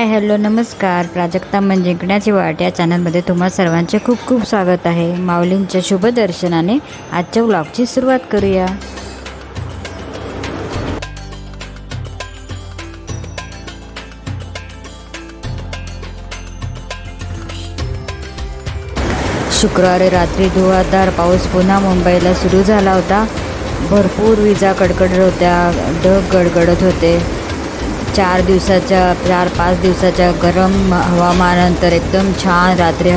Hi hello नमस्कार. प्राजक्ता जिंकण्याची वाट या चॅनलमध्ये तुम्हा सर्वांचे खूप खूप स्वागत आहे. माऊलींच्या शुभ दर्शनाने आजच्या व्लॉगची सुरुवात करूया. शुक्रवारी रात्री धुवाधार पाऊस पुन्हा मुंबईला सुरू झाला होता. भरपूर विजा कडकडत होत्या, ढग गडगडत होते. 4-5 दिवसाच्या गरम हवामानानंतर एकदम छान रात्री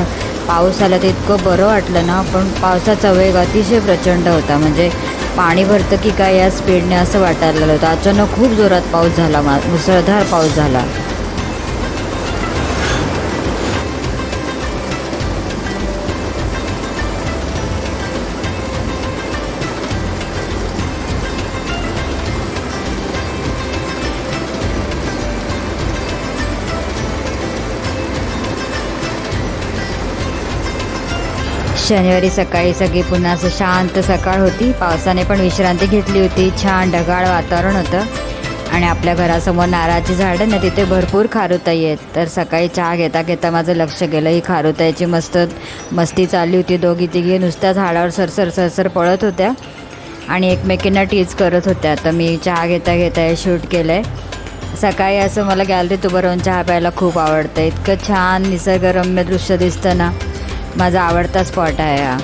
पाऊस आला तर इतकं बरं वाटलं ना. पण पावसाचा वेग अतिशय प्रचंड होता, म्हणजे पाणी भरतं की काय या स्पीडने असं वाटायला लागलं होतं. अचानक खूप जोरात पाऊस झाला, मुसळधार पाऊस झाला. शनिवारी सकाळी सगळी पुन्हा असं शांत सकाळ होती. पावसाने पण विश्रांती घेतली होती. छान ढगाळ वातावरण होतं आणि आपल्या घरासमोर नारळाची झाडं ना, तिथे भरपूर खारुताई आहेत. तर सकाळी चहा घेता घेता माझं लक्ष गेलं, ही खारुताईची मस्ती चालली होती. दोघी तिघी नुसत्या झाडावर सरसर पळत होत्या आणि एकमेकींना टीज करत होत्या. तर मी चहा घेता हे शूट केलं आहे. सकाळी असं मला गॅलरीत उभं राहून चहा प्यायला खूप आवडतं. इतकं छान निसर्गरम्य दृश्य दिसतं ना. माझा आवडता स्पॉट आहे हा.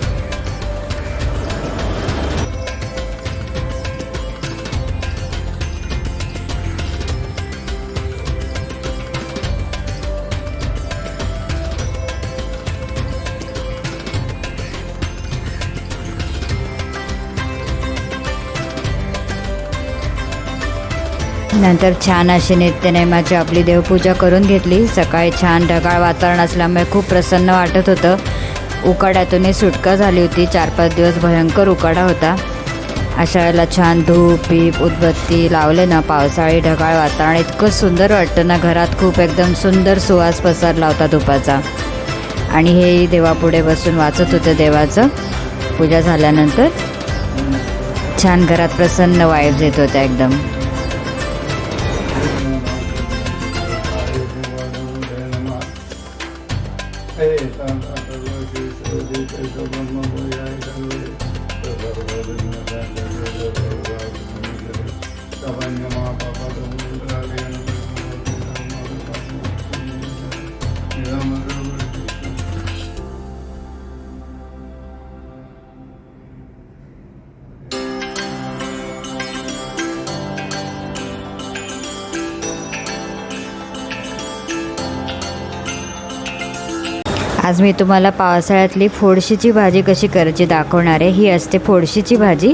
नंतर छान अशी नित्यनेमाची आपली देवपूजा करून घेतली. सकाळी छान ढगाळ वातावरण असल्यामुळे खूप प्रसन्न वाटत होतं. उकाड्यातूनही सुटका झाली होती. 4-5 दिवस भयंकर उकाडा होता. अशा वेळेला छान धूप बीप उदबत्ती लावले ना, पावसाळी ढगाळ वातावरण इतकं सुंदर वाटतं ना. घरात खूप एकदम सुंदर सुवास पसरला होता धुपाचा. आणि हे देवापुढे बसून वाचत होते देवाचं. पूजा झाल्यानंतर छान घरात प्रसन्न वाईब्स येत होत्या एकदम. आज मी तुम्हाला पावसाळ्यातली फोडशीची भाजी कशी करायची दाखवणार आहे. ही असते फोडशीची भाजी.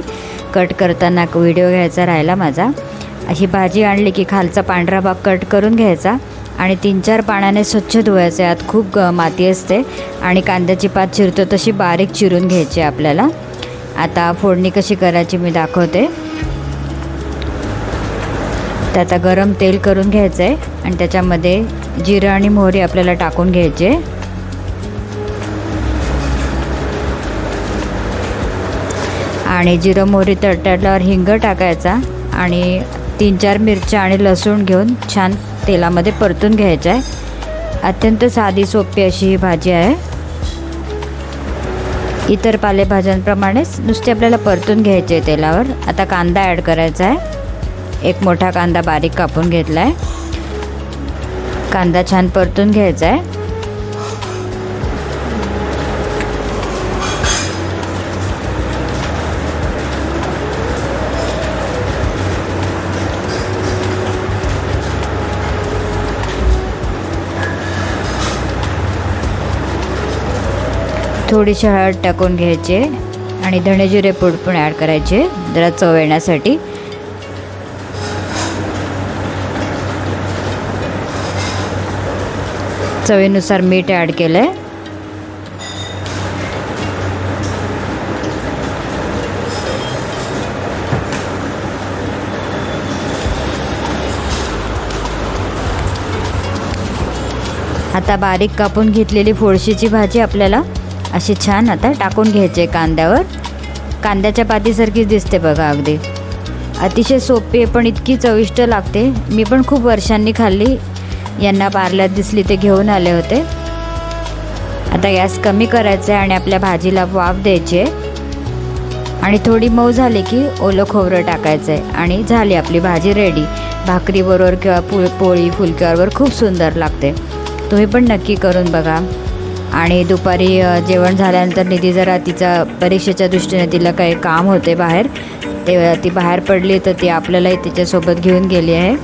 कट करताना व्हिडिओ घ्यायचा राहिला माझा. ही भाजी आणली की खालचा पांढरा भाग कट करून घ्यायचा आणि 3-4 पाण्याने स्वच्छ धुवायचे. यात खूप माती असते. आणि कांद्याची पात चिरतो तशी बारीक चिरून घ्यायची आपल्याला. आता फोडणी कशी करायची मी दाखवते. तर आता गरम तेल करून घ्यायचं आहे आणि त्याच्यामध्ये जिरं आणि मोहरी आपल्याला टाकून घ्यायचे. आणि जिरं मोहरी तडतडल्यावर हिंग टाकायचा आणि 3-4 मिरच्या आणि लसूण घेऊन छान तेलामध्ये परतून घ्यायचं आहे. अत्यंत साधी सोपी अशी ही भाजी आहे. इतर पालेभाज्यांप्रमाणेच नुसते आपल्याला परतून घ्यायचे आहे तेलावर. आता कांदा ॲड करायचा आहे. 1 मोठा कांदा बारीक कापून घेतला आहे. कांदा छान परतून घ्यायचा आहे. थोडीशी हळद टाकून घ्यायची आणि धणे जिरे पूड पण ॲड करायचे जरा चव येण्यासाठी. चवीनुसार मीठ ॲड केलं आहे. आता बारीक कापून घेतलेली फोडशीची भाजी आपल्याला अशी छान आता टाकून घ्यायचे कांद्यावर. कांद्याच्या पातीसारखीच दिसते बघा अगदी. अतिशय सोपी आहे पण इतकी चविष्ट लागते. मी पण खूप वर्षांनी खाल्ली. यांना पार्ल्यात दिसली ते घेऊन आले होते. आता गॅस कमी करायचा आहे आणि आपल्या भाजीला वाफ द्यायची आहे आणि थोडी मऊ झाली की ओलं खोबरं टाकायचं आहे आणि झाली आपली भाजी रेडी. भाकरीबरोबर किंवा पोळी फुलक्यावर खूप सुंदर लागते. तुम्ही पण नक्की करून बघा. आणि दुपारी जेवण झाल्यानंतर निधी जरा तिचा परीक्षेच्या दृष्टीने तिला काही काम होते बाहेर, ते ती बाहेर पडली तर ती आपल्यालाही तिच्यासोबत घेऊन गेली आहे.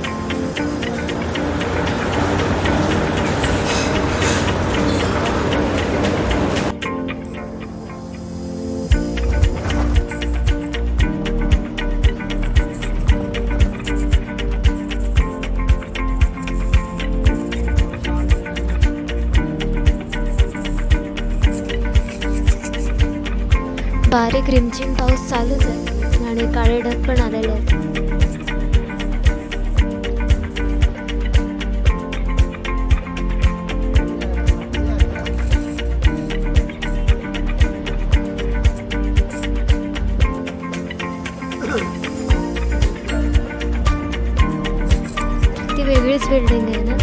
बारीक रिमझिम पाऊस चालूच आहे आणि काळे ढग पण आलेले आहेत. ती वेगळीच बिल्डिंग आहे ना.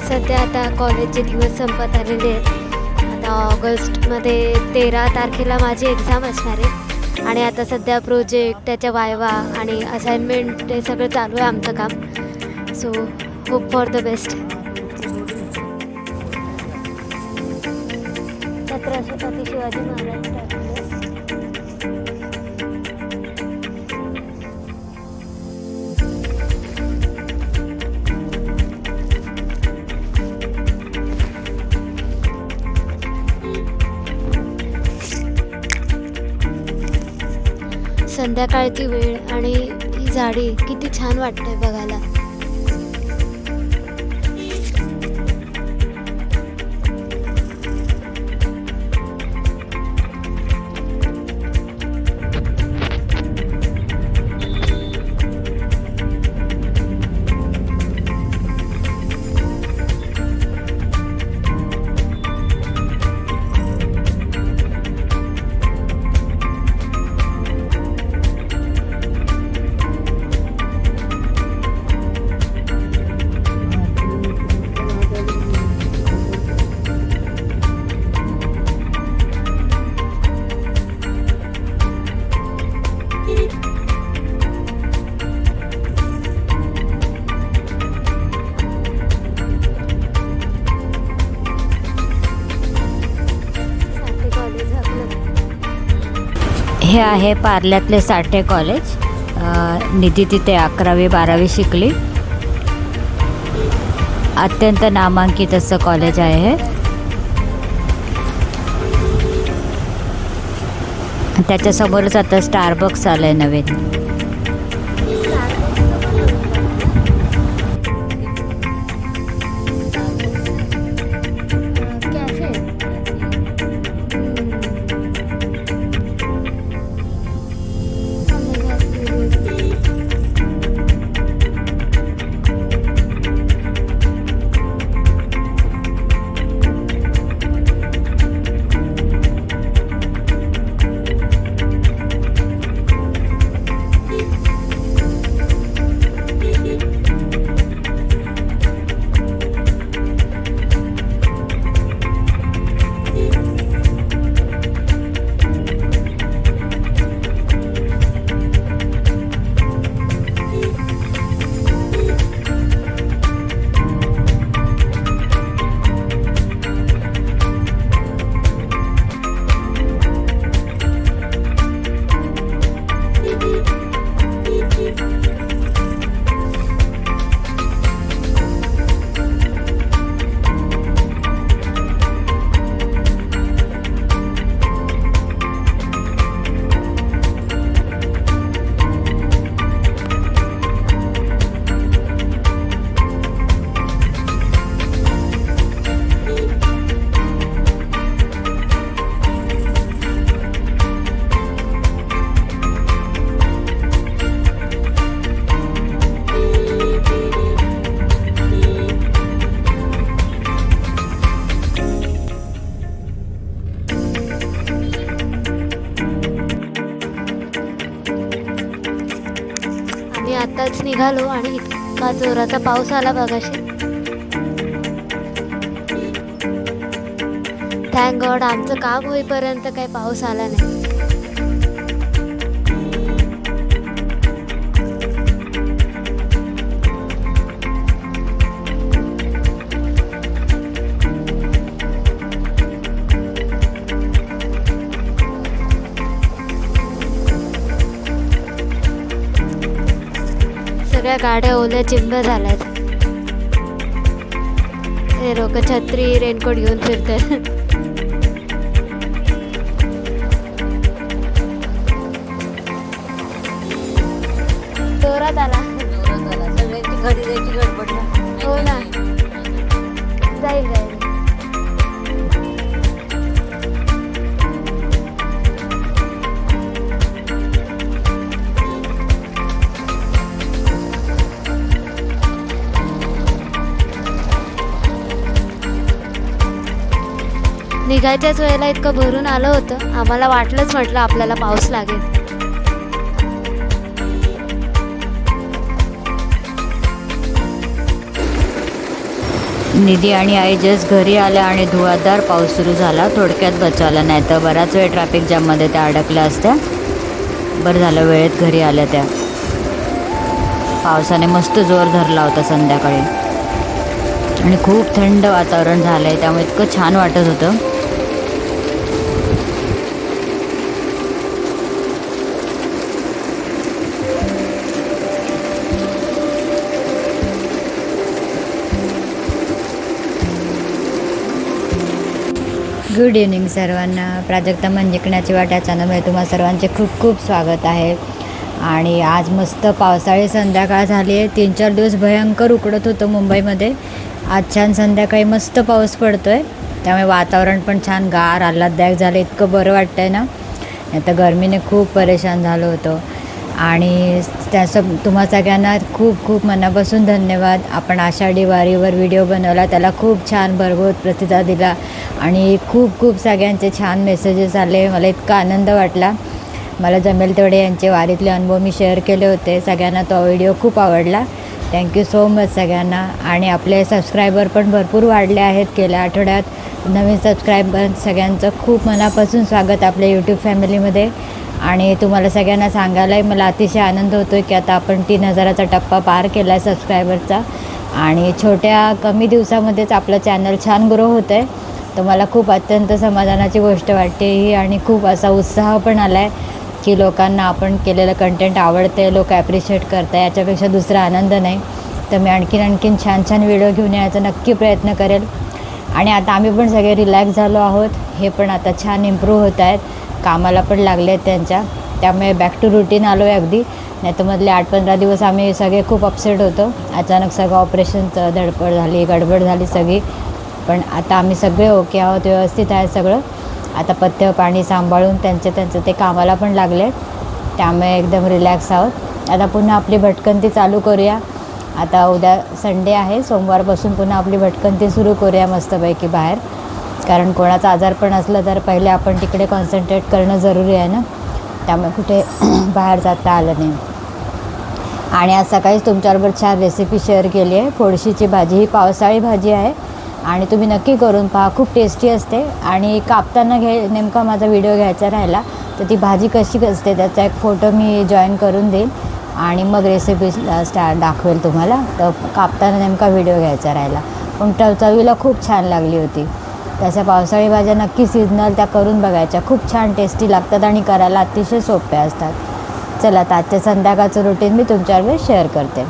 सध्या आता कॉलेजचे दिवस संपत आलेले आहेत. आता ऑगस्टमध्ये 13 तारखेला माझी एक्झाम असणार आहे आणि आता सध्या प्रोजेक्ट, त्याच्या वायवा आणि असाइनमेंट हे सगळं चालू आहे आमचं काम. So hope for the best. Chhatrapati Shivaji Maharaj. संध्याकाळची वेळ आणि ही झाडी किती छान वाटतंय बघायला. हे आहे पार्ल्यातले साठे कॉलेज. निधी तिथे 11वी-12वी शिकली. अत्यंत नामांकित असं कॉलेज आहे हे. त्याच्यासमोरच आता स्टारबक्स आलं आहे नवीन. निघालो आणि इतका जोराचा पाऊस आला बघाशी. थँक गॉड आमचं काम होईपर्यंत काही पाऊस आला नाही. सगळ्या गाड्या ओल्या चिंब झाल्यात. हे लोक छत्री रेनकोट घेऊन फिरतात. जोरात आला. सगळ्यांची घरी जायची गडबड ना. हो ना, जाईल जाईल. निघायच्याच वेळेला इतकं भरून आलं होतं, आम्हाला वाटलंच म्हटलं आपल्याला पाऊस लागेल. निधी आणि आई जस्ट घरी आल्या आणि धुवाधार पाऊस सुरू झाला. थोडक्यात बचावला, नाही तर बराच वेळ ट्रॅफिक जाममध्ये त्या अडकल्या असत्या. बरं झालं वेळेत घरी आल्या त्या. पावसाने मस्त जोर धरला होता संध्याकाळी आणि खूप थंड वातावरण झालं आहे, त्यामुळे इतकं छान वाटत होतं. गुड इव्हनिंग सर्वांना. प्राजक्ता मन जिंकण्याची वाट या चॅनलमध्ये तुम्हा सर्वांचे खूप खूप स्वागत आहे. आणि आज मस्त पावसाळी संध्याकाळ झाली आहे. 3-4 दिवस भयंकर उकडत होतं मुंबईमध्ये. आज छान संध्याकाळी मस्त पाऊस पडतो आहे, त्यामुळे वातावरण पण छान गार आल्हाददायक झालं. इतकं बरं वाटतं आहे ना. आता गरमीने खूप परेशान झालो होतो. आणि त्याचं तुम्हा सगळ्यांना खूप खूप मनापासून धन्यवाद. आपण आषाढी वारीवर व्हिडिओ बनवला, त्याला खूप छान भरघोस प्रतिसाद दिला आणि खूप खूप सगळ्यांचे छान मेसेजेस आले. मला इतका आनंद वाटला. मला जमेल तेवढे यांचे वारीतले अनुभव मी शेअर केले होते. सगळ्यांना तो व्हिडिओ खूप आवडला. थँक्यू सो मच सगळ्यांना. आणि आपले सबस्क्रायबर पण भरपूर वाढले आहेत गेल्या आठवड्यात. नवीन सबस्क्रायबर सगळ्यांचं खूप मनापासून स्वागत आपल्या यूट्यूब फॅमिलीमध्ये. आणि तुम्हाला सगळ्यांना सांगायलाही मला अतिशय आनंद होतो आहे की आता आपण 3000चा टप्पा पार केला आहे सबस्क्रायबरचा. आणि छोट्या कमी दिवसामध्येच आपलं चॅनल छान ग्रो होतं आहे. तर मला खूप अत्यंत समाधानाची गोष्ट वाटते ही. आणि खूप असा उत्साह पण आला आहे की लोकांना आपण केलेलं कंटेंट आवडते, लोक ॲप्रिशिएट करत आहे. याच्यापेक्षा दुसरा आनंद नाही. तर मी आणखीन छान छान व्हिडिओ घेऊन यायचा नक्की प्रयत्न करेल. आणि आता आम्ही पण सगळे रिलॅक्स झालो आहोत. हे पण आता छान इम्प्रूव्ह होत आहेत, कामाला पण लागले आहेत त्यांच्या. त्यामुळे बॅक टू रुटीन आलो आहे अगदी. नाही तर मधले 8-15 दिवस आम्ही सगळे खूप अपसेट होतो. अचानक सगळं ऑपरेशनचं धडपड झाली, गडबड झाली सगळी. पण आता आम्ही सगळे ओके आहोत, व्यवस्थित आहे सगळं. आता पथ्य पाणी सांभाळून त्यांचं ते कामाला पण लागले, त्यामुळे एकदम रिलॅक्स आहोत. आता पुन्हा आपली भटकंती चालू करूया. आता उद्या संडे आहे, सोमवारपासून पुन्हा आपली भटकंती सुरू करूया मस्तपैकी बाहेर. कारण कोणाचा आजार पण असलं तर पहिले आपण तिकडे कॉन्सन्ट्रेट करणं जरुरी आहे ना. त्यामुळे कुठे बाहेर जाता आलं नाही. आणि आज सकाळीच तुमच्याबरोबर छान रेसिपी शेअर केली आहे. फोडशीची भाजी, ही पावसाळी भाजी आहे आणि तुम्ही नक्की करून पहा, खूप टेस्टी असते. आणि कापताना नेमका माझा व्हिडिओ घ्यायचा राहिला तर ती भाजी कशी असते त्याचा एक फोटो मी जॉईन करून देईन आणि मग रेसिपी दाखवेल तुम्हाला. तर कापताना नेमका व्हिडिओ घ्यायचा राहिला, पण चवीला खूप छान लागली होती. त्याच्या पावसाळी भाज्या नक्की सीजनल त्या करून बघायच्या, खूप छान टेस्टी लागतात आणि करायला अतिशय सोप्या असतात. चला तर आजच्या संध्याकाळचं रुटीन मी तुमच्यावर शेअर करते.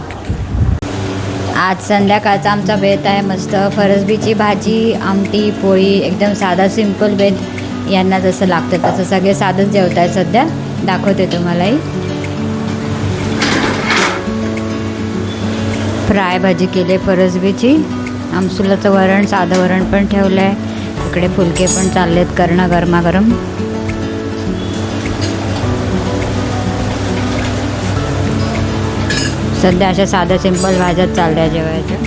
आज संध्याकाळचा आमचा बेत आहे मस्त फरसबीची भाजी, आमटी, पोळी. एकदम साधा सिंपल बेत. यांना जसं लागतं तसं सगळे साधंच जेवत आहे सध्या. दाखवते तुम्हालाही. फ्राय भाजी केली फरसबीची. आमसुलाचं वरण, साधं वरण पण ठेवलं आहे. इकडे फुलके पण चाललेत करणं गरमागरम. सध्या अशा साध्या सिंपल भाज्याच चालल्या जेवायच्या.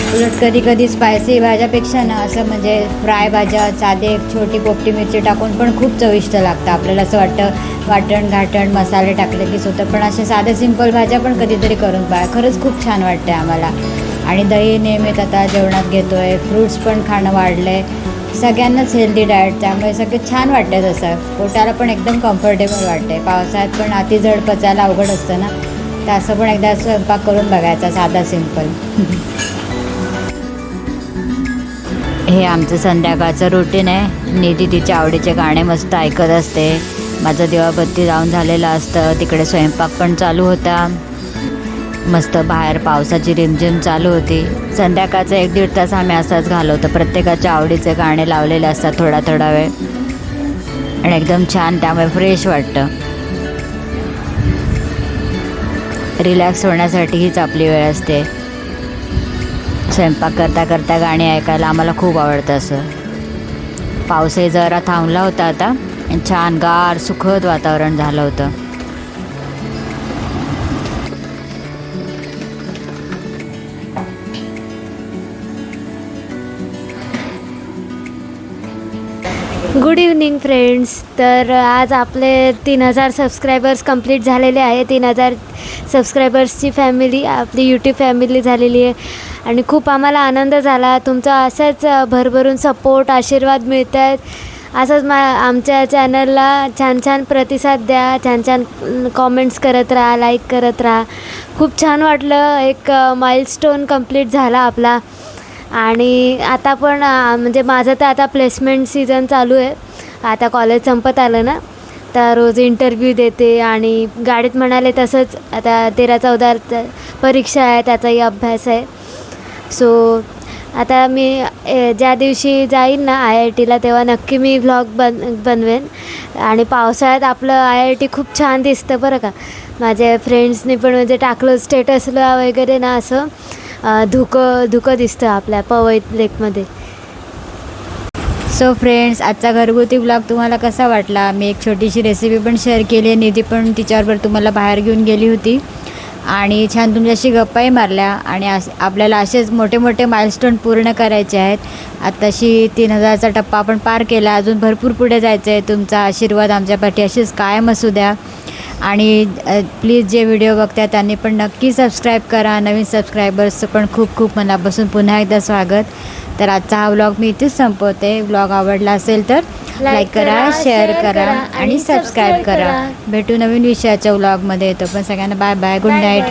उलट कधी कधी स्पायसी भाज्यापेक्षा ना असं म्हणजे फ्राय भाज्या साधे एक छोटी पोपटी मिरची टाकून पण खूप चविष्ट लागतं. आपल्याला असं वाटतं वाटण घाटण मसाले टाकले कीच होतं, पण अशा साध्या सिंपल भाज्या पण कधीतरी करून पहा. खरंच खूप छान वाटते आम्हाला. आणि दही नियमित आता जेवणात घेतो आहे, फ्रूट्स पण खाणं वाढलं आहे, सगळ्यांनाच हेल्दी डाएट, त्यामुळे सगळं छान वाटतं. तसं पोटाला पण एकदम कम्फर्टेबल वाटते. पावसाळ्यात पण अति जड पचायला अवघड असतं ना, तर असं पण एकदा स्वयंपाक करून बघायचा साधा सिंपल. हे आमचं संध्याकाळचं रुटीन आहे. निधी तिच्या आवडीचे गाणे मस्त ऐकत असते. माझं दिवाबत्ती लावून झालेलं असतं. तिकडे स्वयंपाक पण चालू होता. मस्त बाहेर पावसाची रिमझिम चालू होती. संध्याकाळचा 1-1.5 तास आम्ही असाच घालवतो. प्रत्येकाच्या आवडीचे गाणे लावलेले असतात थोडा थोडा वेळ, आणि एकदम छान, त्यामुळे फ्रेश वाटतं. रिलॅक्स होण्यासाठी हीच आपली वेळ असते. स्वयंपाक करता करता गाणी ऐकायला आम्हाला खूप आवडतं. असं पावसही जरा थांबला होता आता, छान गार सुखद वातावरण झालं होतं. Good evening friends. तर आज आपले 3000 सबस्क्रायबर्स कंप्लीट झालेले आहे. 3000 सबस्क्रायबर्सची फॅमिली आपली यूट्यूब फॅमिली झालेली आहे, आणि खूप आम्हाला आनंद झाला. तुमचा असाच भरभरून सपोर्ट आशीर्वाद मिळत आहेत. असंच आमच्या चॅनलला छान छान प्रतिसाद द्या, छान छान कॉमेंट्स करत राहा, लाईक करत राहा. खूप छान वाटलं. एक माइलस्टोन कंप्लीट झाला आपला. आणि आता पण म्हणजे माझं तर आता प्लेसमेंट सीझन चालू आहे. आता कॉलेज संपत आलं ना, तर रोज इंटरव्ह्यू देते, आणि गाडीत म्हणाले तसंच आता 13-14 परीक्षा आहे, त्याचाही अभ्यास आहे. सो आता मी ज्या दिवशी जाईन ना IITला, तेव्हा नक्की मी व्लॉग बनवेन. आणि पावसाळ्यात आपलं IIT खूप छान दिसतं बरं का. माझ्या फ्रेंड्सनी पण म्हणजे टाकलं स्टेटसला वगैरे ना, असं धुकं दिसतं आपल्या पवई लेकमध्ये. सो फ्रेंड्स, आजचा घरगुती व्लॉग तुम्हाला कसा वाटला? मी एक छोटीशी रेसिपी पण शेअर केली आहे. निधी पण तिच्याबरोबर तुम्हाला बाहेर घेऊन गेली होती, आणि छान तुमच्याशी गप्पाही मारल्या. आणि आपल्याला असेच मोठे मोठे माइलस्टोन पूर्ण करायचे आहेत. आत्ताशी 3000चा टप्पा आपण पार केला, अजून भरपूर पुढे जायचं आहे. तुमचा आशीर्वाद आमच्यापाठी असेच कायम असू द्या. आणि प्लीज जे व्हिडिओ बघता त्यांनी पण नक्की सबस्क्राईब करा. नवीन सबस्क्रायबर्सचं पण खूप खूप मनापासून पुन्हा एकदा स्वागत. तर आजचा हा व्लॉग मी इथेच संपवते. व्लॉग आवडला असेल तर लाईक करा, शेअर करा आणि सबस्क्राईब करा. भेटू नवीन विषयाच्या व्लॉगमध्ये. तो पण सगळ्यांना बाय बाय, गुड नाईट.